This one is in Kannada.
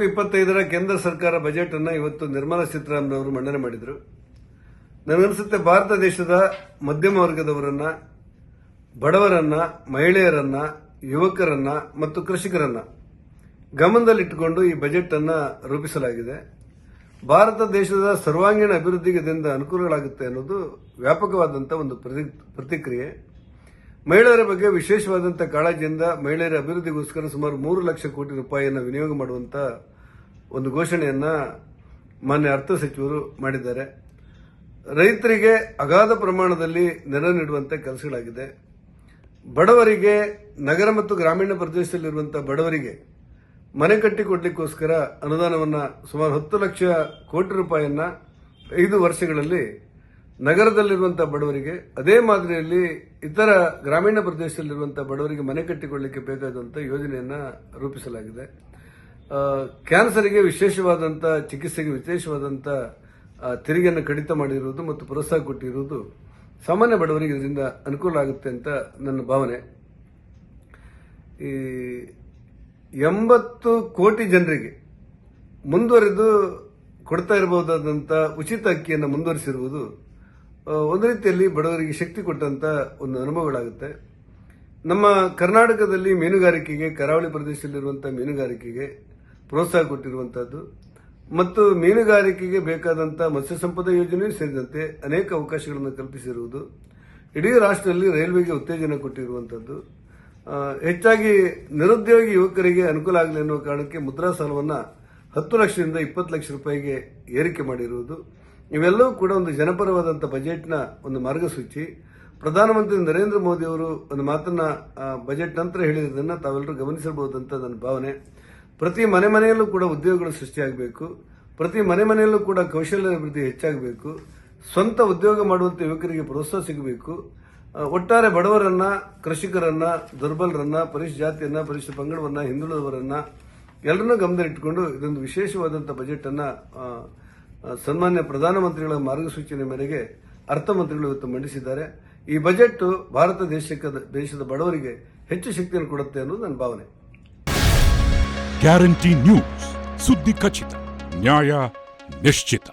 24-25 ಕೇಂದ್ರ ಸರ್ಕಾರ ಬಜೆಟ್ ಅನ್ನು ಇವತ್ತು ನಿರ್ಮಲಾ ಸೀತಾರಾಮನ್ ಅವರು ಮಂಡನೆ ಮಾಡಿದರು. ನನಗನ್ಸುತ್ತೆ ಭಾರತ ದೇಶದ ಮಧ್ಯಮ ವರ್ಗದವರನ್ನ, ಬಡವರನ್ನ, ಮಹಿಳೆಯರನ್ನ, ಯುವಕರನ್ನ ಮತ್ತು ಕೃಷಿಕರನ್ನ ಗಮನದಲ್ಲಿಟ್ಟುಕೊಂಡು ಈ ಬಜೆಟ್ ಅನ್ನು ರೂಪಿಸಲಾಗಿದೆ. ಭಾರತ ದೇಶದ ಸರ್ವಾಂಗೀಣ ಅಭಿವೃದ್ಧಿಗೆ ಇದರಿಂದ ಅನುಕೂಲಗಳಾಗುತ್ತೆ ಅನ್ನೋದು ವ್ಯಾಪಕವಾದಂತಹ ಒಂದು ಪ್ರತಿಕ್ರಿಯೆ. ಮಹಿಳೆಯರ ಬಗ್ಗೆ ವಿಶೇಷವಾದಂತಹ ಕಾಳಜಿಯಿಂದ ಮಹಿಳೆಯರ ಅಭಿವೃದ್ಧಿಗೋಸ್ಕರ ಸುಮಾರು 3 ಲಕ್ಷ ಕೋಟಿ ರೂಪಾಯಿಯನ್ನು ವಿನಿಯೋಗ ಮಾಡುವಂತಹ ಒಂದು ಘೋಷಣೆಯನ್ನ ಮಾನ್ಯ ಅರ್ಥ ಸಚಿವರು ಮಾಡಿದ್ದಾರೆ. ರೈತರಿಗೆ ಅಗಾಧ ಪ್ರಮಾಣದಲ್ಲಿ ನೆರವು ನೀಡುವಂತೆ ಕೆಲಸಗಳಾಗಿದೆ. ಬಡವರಿಗೆ, ನಗರ ಮತ್ತು ಗ್ರಾಮೀಣ ಪ್ರದೇಶದಲ್ಲಿರುವಂತಹ ಬಡವರಿಗೆ ಮನೆ ಕಟ್ಟಿಕೊಡ್ಲಿಕ್ಕೋಸ್ಕರ ಅನುದಾನವನ್ನ ಸುಮಾರು 10 ಲಕ್ಷ ಕೋಟಿ ರೂಪಾಯಿಯನ್ನ 5 ವರ್ಷಗಳಲ್ಲಿ ನಗರದಲ್ಲಿರುವಂತಹ ಬಡವರಿಗೆ, ಅದೇ ಮಾದರಿಯಲ್ಲಿ ಇತರ ಗ್ರಾಮೀಣ ಪ್ರದೇಶದಲ್ಲಿರುವಂತಹ ಬಡವರಿಗೆ ಮನೆ ಕಟ್ಟಿಕೊಳ್ಳಲಿಕ್ಕೆ ಬೇಕಾದಂತಹ ಯೋಜನೆಯನ್ನ ರೂಪಿಸಲಾಗಿದೆ. ಕ್ಯಾನ್ಸರ್ಗೆ ವಿಶೇಷವಾದಂತಹ ಚಿಕಿತ್ಸೆಗೆ ವಿಶೇಷವಾದಂತಹ ತೆರಿಗೆಯನ್ನು ಕಡಿತ ಮಾಡಿರುವುದು ಮತ್ತು ಪ್ರೋತ್ಸಾಹ ಕೊಟ್ಟಿರುವುದು ಸಾಮಾನ್ಯ ಬಡವರಿಗೆ ಇದರಿಂದ ಅನುಕೂಲ ಆಗುತ್ತೆ ಅಂತ ನನ್ನ ಭಾವನೆ. ಈ 80 ಕೋಟಿ ಜನರಿಗೆ ಮುಂದುವರೆದು ಕೊಡ್ತಾ ಇರಬಹುದಾದಂಥ ಉಚಿತ ಅಕ್ಕಿಯನ್ನು ಮುಂದುವರಿಸಿರುವುದು ಒಂದು ರೀತಿಯಲ್ಲಿ ಬಡವರಿಗೆ ಶಕ್ತಿ ಕೊಟ್ಟಂತ ಒಂದು ಅನುಭವಗಳಾಗುತ್ತೆ. ನಮ್ಮ ಕರ್ನಾಟಕದಲ್ಲಿ ಮೀನುಗಾರಿಕೆಗೆ, ಕರಾವಳಿ ಪ್ರದೇಶದಲ್ಲಿರುವಂತಹ ಮೀನುಗಾರಿಕೆಗೆ ಪ್ರೋತ್ಸಾಹ ಕೊಟ್ಟಿರುವಂತಹದ್ದು ಮತ್ತು ಮೀನುಗಾರಿಕೆಗೆ ಬೇಕಾದಂತಹ ಮತ್ಸ್ಯ ಸಂಪದ ಯೋಜನೆಯೂ ಸೇರಿದಂತೆ ಅನೇಕ ಅವಕಾಶಗಳನ್ನು ಕಲ್ಪಿಸಿರುವುದು, ಇಡೀ ರಾಷ್ಟ್ರದಲ್ಲಿ ರೈಲ್ವೆಗೆ ಉತ್ತೇಜನ ಕೊಟ್ಟಿರುವಂತಹದ್ದು, ಹೆಚ್ಚಾಗಿ ನಿರುದ್ಯೋಗಿ ಯುವಕರಿಗೆ ಅನುಕೂಲ ಆಗಲಿ ಅನ್ನುವ ಕಾರಣಕ್ಕೆ ಮುದ್ರಾ ಸಾಲವನ್ನು 10 ಲಕ್ಷದಿಂದ 20 ಲಕ್ಷ ರೂಪಾಯಿಗೆ ಏರಿಕೆ ಮಾಡಿರುವುದು, ಇವೆಲ್ಲವೂ ಕೂಡ ಒಂದು ಜನಪರವಾದಂತಹ ಬಜೆಟ್ನ ಒಂದು ಮಾರ್ಗಸೂಚಿ. ಪ್ರಧಾನಮಂತ್ರಿ ನರೇಂದ್ರ ಮೋದಿ ಅವರು ಒಂದು ಮಾತನ್ನ ಬಜೆಟ್ ನಂತರ ಹೇಳಿರುವುದನ್ನು ತಾವೆಲ್ಲರೂ ಗಮನಿಸಬಹುದಂತ ನನ್ನ ಭಾವನೆ. ಪ್ರತಿ ಮನೆಯಲ್ಲೂ ಕೂಡ ಉದ್ಯೋಗಗಳು ಸೃಷ್ಟಿಯಾಗಬೇಕು, ಪ್ರತಿ ಮನೆಯಲ್ಲೂ ಕೂಡ ಕೌಶಲ್ಯ ಅಭಿವೃದ್ಧಿ ಹೆಚ್ಚಾಗಬೇಕು, ಸ್ವಂತ ಉದ್ಯೋಗ ಮಾಡುವಂತ ಯುವಕರಿಗೆ ಪ್ರೋತ್ಸಾಹ ಸಿಗಬೇಕು. ಒಟ್ಟಾರೆ ಬಡವರನ್ನ, ಕೃಷಿಕರನ್ನ, ದುರ್ಬಲರನ್ನ, ಪರಿಶಿಷ್ಟ ಜಾತಿಯನ್ನ, ಪರಿಶಿಷ್ಟ ಪಂಗಡವನ್ನ, ಹಿಂದುಳಿದವರನ್ನ ಎಲ್ಲರನ್ನೂ ಗಮನದಲ್ಲಿಟ್ಟುಕೊಂಡು ಇದೊಂದು ವಿಶೇಷವಾದಂತಹ ಬಜೆಟ್ ಅನ್ನ ಸನ್ಮಾನ್ಯ ಪ್ರಧಾನಮಂತ್ರಿಗಳ ಮಾರ್ಗಸೂಚನೆ ಮೇರೆಗೆ ಅರ್ಥಮಂತ್ರಿಗಳು ಇವತ್ತು ಮಂಡಿಸಿದ್ದಾರೆ. ಈ ಬಜೆಟ್ ಭಾರತ ದೇಶದ ಬಡವರಿಗೆ ಹೆಚ್ಚು ಶಕ್ತಿಯನ್ನು ಕೊಡುತ್ತೆ ಅನ್ನೋದು ನನ್ನ ಭಾವನೆ. ಗ್ಯಾರಂಟಿ ನ್ಯೂಸ್, ಸುದ್ದಿ ಖಚಿತ, ನ್ಯಾಯ ನಿಶ್ಚಿತ.